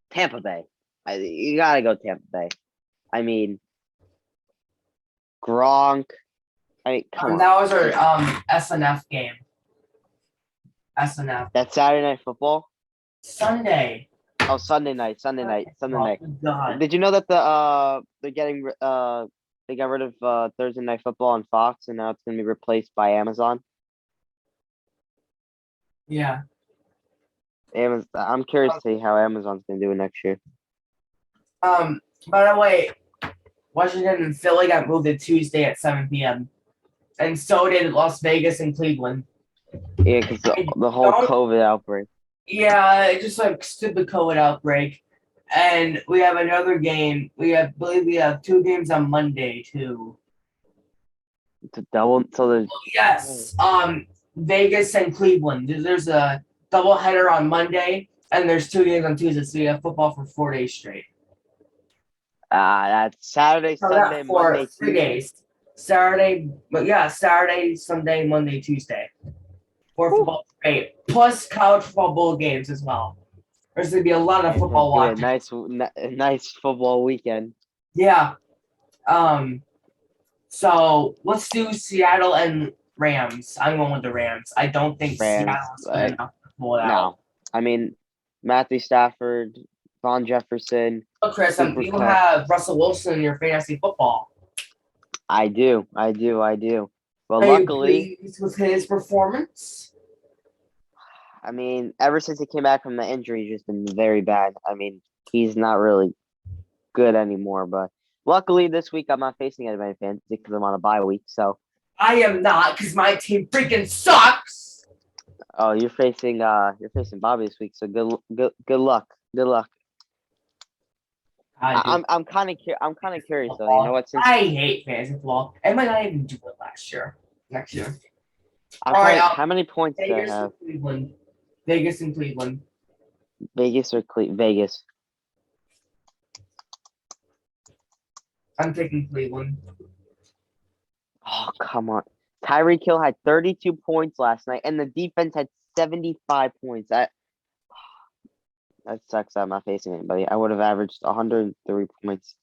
Tampa Bay. You gotta go Tampa Bay. I mean, Gronk. I mean, come on. That was our SNF game. SNF. That's Saturday Night Football. Sunday. Oh, Sunday night. Oh, God. Did you know that they're getting they got rid of Thursday Night Football on Fox, and now it's gonna be replaced by Amazon. Yeah. I'm curious to see how Amazon's gonna do it next year. By the way, Washington and Philly got moved to Tuesday at 7 p.m. And so did Las Vegas and Cleveland. Yeah, because the whole COVID outbreak. Yeah, just like stupid COVID outbreak. And we have another game. Believe we have 2 games on Monday too. It's a double. So there's Yes. Vegas and Cleveland. There's a doubleheader on Monday, and there's 2 games on Tuesday. So you have football for 4 days straight. That's Saturday, Sunday, Monday, 3 days. Saturday, Sunday, Monday, Tuesday. 4 football straight, plus college football bowl games as well. There's gonna be a lot of football watching. Nice football weekend. Yeah. So let's do Seattle and Rams. I'm going with the Rams. I don't think Seattle's good enough to pull it out. No, I mean Matthew Stafford, Von Jefferson. Look, Chris, you have Russell Wilson in your fantasy football. I do. Well, Are luckily, you pleased with his performance? I mean, ever since he came back from the injury, he's just been very bad. I mean, he's not really good anymore. But luckily, this week I'm not facing anybody in fantasy because I'm on a bye week. So I am not, because my team freaking sucks. Oh, you're facing Bobby this week. So good luck. I'm kind of curious though. You know what? I hate fantasy football. I might not even do it next year. How many points do I have? Vegas and Cleveland. Vegas or Vegas? I'm taking Cleveland. Oh, come on. Tyreek Hill had 32 points last night, and the defense had 75 points. That sucks. I'm not facing anybody. I would have averaged 103 points.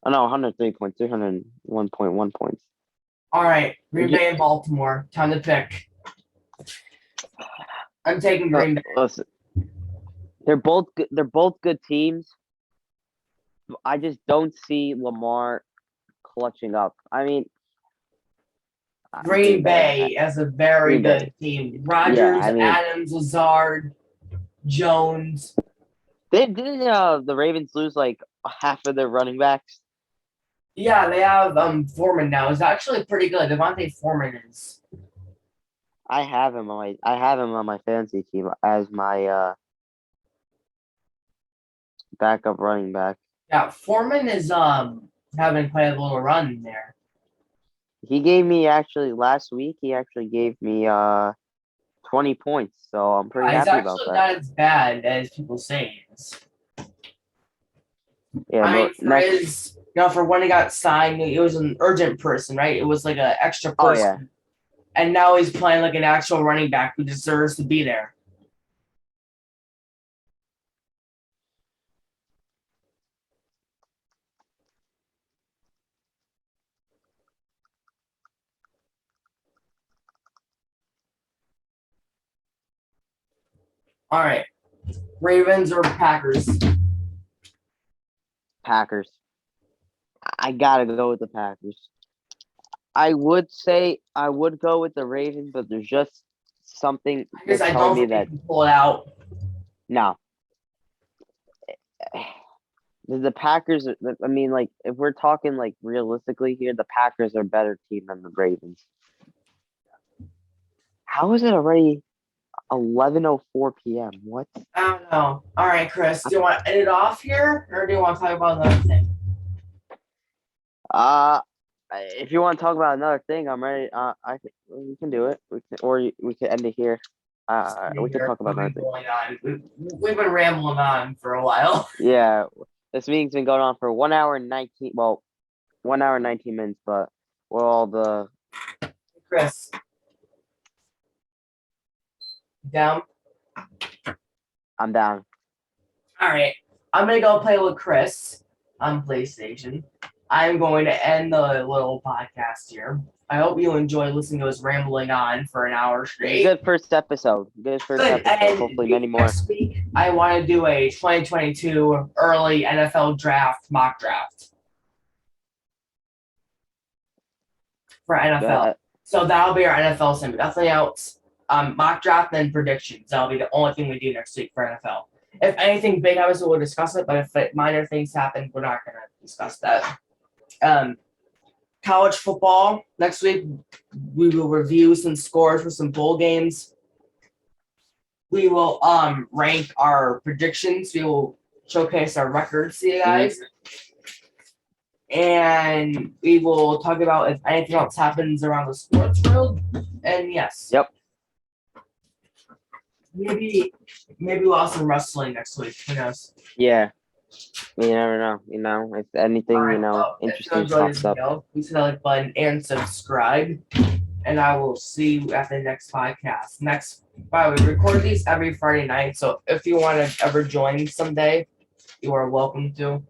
Oh, no, 103 points, 301.1 points. All right, Green Bay and Baltimore. Time to pick. I'm taking Green Bay. Listen, they're both good teams. I just don't see Lamar clutching up. I mean, Green Bay as a very good team. Rodgers, Adams, Lazard, Jones. Didn't the Ravens lose like half of their running backs? Yeah, they have Foreman now. It's actually pretty good. Devontae Foreman is. I have him on my fantasy team as my backup running back. Yeah, Foreman is having quite a little run there. He gave me last week. He actually gave me 20 points, so I'm pretty happy about that. It's actually not as bad as people say it is. Yeah, for when he got signed, it was an urgent person, right? It was like an extra person. Oh, yeah. And now he's playing like an actual running back who deserves to be there. All right. Ravens or Packers? Packers. I gotta go with the Packers. I would say I would go with the Ravens, but there's just something that's telling me that pull it out. No. The Packers. I mean, like if we're talking like realistically here, the Packers are a better team than the Ravens. How is it already 11:04 p.m.? What? I don't know. All right, Chris. Do you want to end it off here, or do you want to talk about another thing? If you want to talk about another thing, I'm ready. We can do it. We can end it here. We can talk about that. We've been rambling on for a while. Yeah, this meeting's been going on for 1 hour and 19. Well, 1 hour and 19 minutes, but we're all the. Chris, down. I'm down. All right, I'm gonna go play with Chris on PlayStation. I'm going to end the little podcast here. I hope you enjoy listening to us rambling on for an hour straight. Good first episode. Episode. And hopefully many more. Next week, I want to do a 2022 early NFL draft mock draft for NFL. So that'll be our NFL segment. Nothing else. Mock draft and predictions. That'll be the only thing we do next week for NFL. If anything big happens, we'll discuss it. But if minor things happen, we're not going to discuss that. College football. Next week, we will review some scores for some bowl games. We will rank our predictions. We will showcase our records to you guys. And we will talk about if anything else happens around the sports world. And yes. Yep. Maybe we'll have some wrestling next week. Who knows? Yeah. You never know. If anything, interesting pops up. Please hit the like button and subscribe. And I will see you at the next podcast. By the way, we record these every Friday night. So if you want to ever join someday, you are welcome to.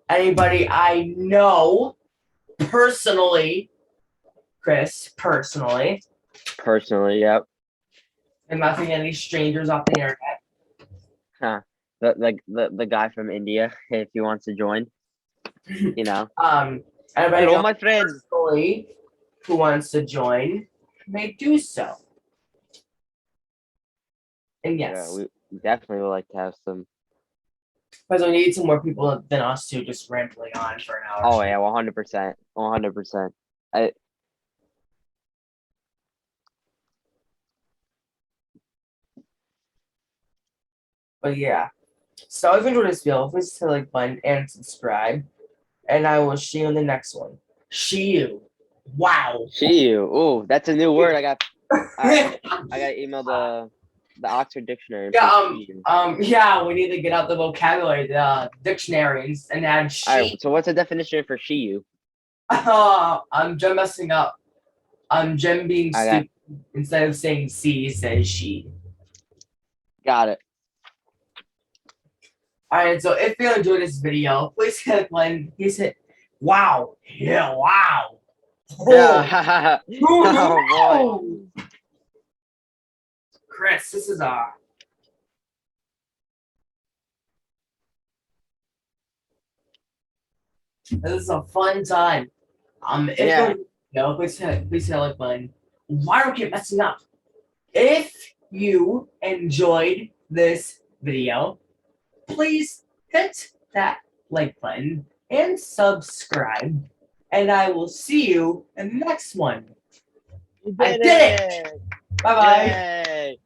Anybody I know personally, Chris, personally. Personally, yep. And nothing any strangers off the internet. Huh. The guy from India, if he wants to join. Everybody Hello, my friend. Who wants to join may do so. And yes. Yeah, we definitely would like to have some. Because we need some more people than us to just rambling on for an hour. Oh yeah, 100%. 100%. But yeah. So if you enjoyed this video, please hit the like button and subscribe. And I will see you in the next one. See Wow. See you. Ooh, that's a new word. I got to email the Oxford Dictionary. Yeah, we need to get out the vocabulary, the dictionaries, and add she. All right, so what's the definition for she you? I'm Jem messing up. I'm Jem being stupid. Instead of saying she, says she. Got it. Alright, so if you enjoyed this video, please hit like. Wow. Yeah, wow. Yeah. Oh, boy. Chris, this is a fun time. If please hit like button. Why don't you keep messing up? If you enjoyed this video, please hit that like button and subscribe. And I will see you in the next one. I did it! Bye-bye. Yay.